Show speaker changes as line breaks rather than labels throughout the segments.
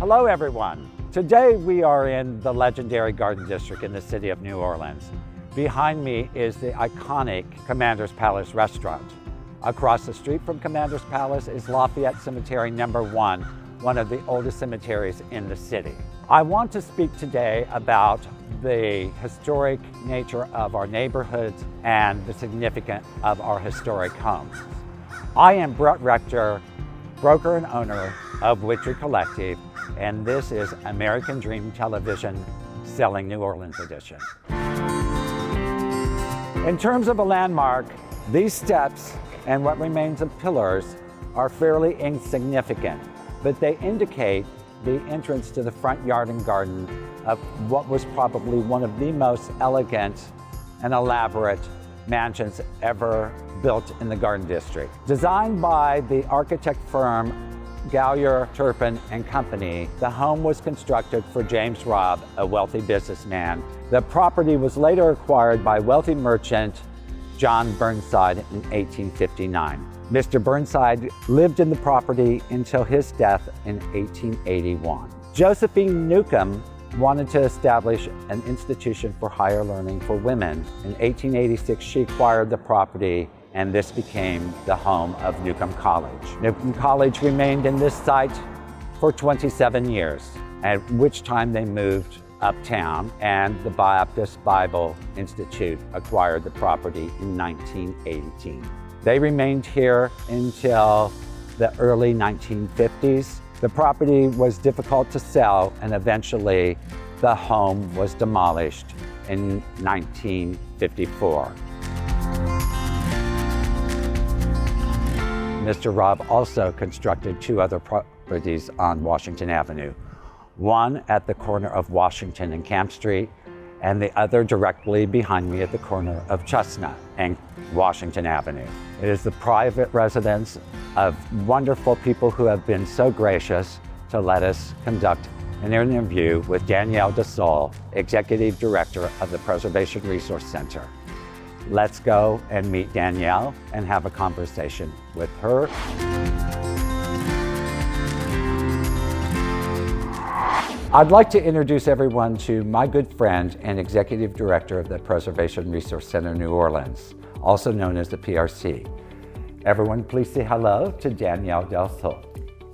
Hello everyone. Today we are in the legendary Garden District in the city of New Orleans. Behind me is the iconic Commander's Palace restaurant. Across the street from Commander's Palace is Lafayette Cemetery number 1, one of the oldest cemeteries in the city. I want to speak today about the historic nature of our neighborhoods and the significance of our historic homes. I am Rector, broker and owner of Witry Collective, and this is American Dream Television Selling New Orleans edition. In terms of a landmark, these steps and what remains of pillars are fairly insignificant, but they indicate the entrance to the front yard and garden of what was probably one of the most elegant and elaborate mansions ever built in the Garden District. Designed by the architect firm Gallagher, Turpin and Company, the home was constructed for James Robb, a wealthy businessman. The property was later acquired by wealthy merchant John Burnside in 1859. Mr. Burnside lived in the property until his death in 1881. Josephine Newcomb wanted to establish an institution for higher learning for women. In 1886, she acquired the property, and this became the home of Newcomb College. Newcomb College remained in this site for 27 years, at which time they moved uptown, and the Baptist Bible Institute acquired the property in 1918. They remained here until the early 1950s. The property was difficult to sell, and eventually the home was demolished in 1954. Mr. Robb also constructed 2 other properties on Washington Avenue, one at the corner of Washington and Camp Street, and the other directly behind me at the corner of Chestnut and Washington Avenue. It is the private residence of wonderful people who have been so gracious to let us conduct an interview with Danielle Del Sol, Executive Director of the Preservation Resource Center. Let's go and meet Danielle and have a conversation with her. I'd like to introduce everyone to my good friend and Executive Director of the Preservation Resource Center, New Orleans, also known as the PRC. Everyone, please say hello to Danielle Del Sol.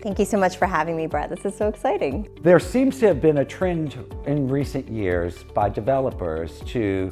Thank you so much for having me, Brett. This is so exciting.
There seems to have been a trend in recent years by developers to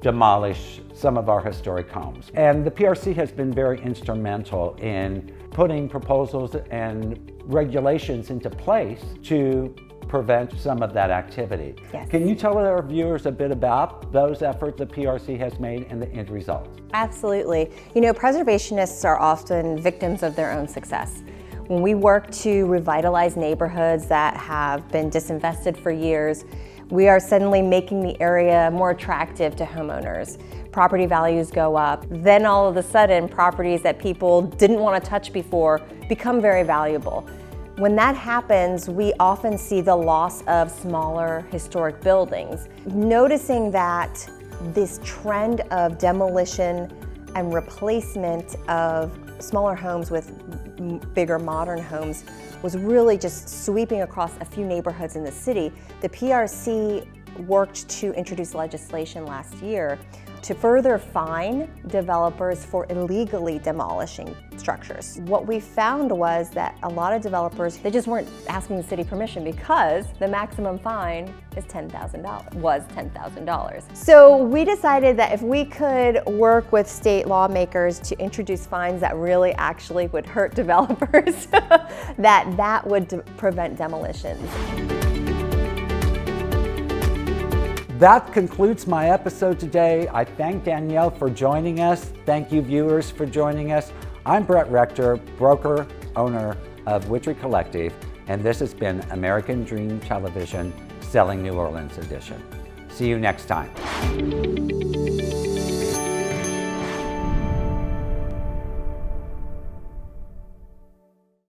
demolish some of our historic homes. And the PRC has been very instrumental in putting proposals and regulations into place to prevent some of that activity.
Yes.
Can you tell our viewers a bit about those efforts the PRC has made and the end results?
Absolutely. You know, preservationists are often victims of their own success. When we work to revitalize neighborhoods that have been disinvested for years, we are suddenly making the area more attractive to homeowners. Property values go up. Then all of a sudden, properties that people didn't want to touch before become very valuable. When that happens, we often see the loss of smaller historic buildings. Noticing that this trend of demolition and replacement of smaller homes with bigger modern homes was really just sweeping across a few neighborhoods in the city, the PRC worked to introduce legislation last year to further fine developers for illegally demolishing structures. What we found was that a lot of developers, they just weren't asking the city permission because the maximum fine is $10,000. So we decided that if we could work with state lawmakers to introduce fines that really actually would hurt developers, that would prevent demolitions.
That concludes my episode today. I thank Danielle for joining us. Thank you, viewers, for joining us. I'm Rector, broker, owner of Witry Collective, and this has been American Dream Television Selling New Orleans edition. See you next time.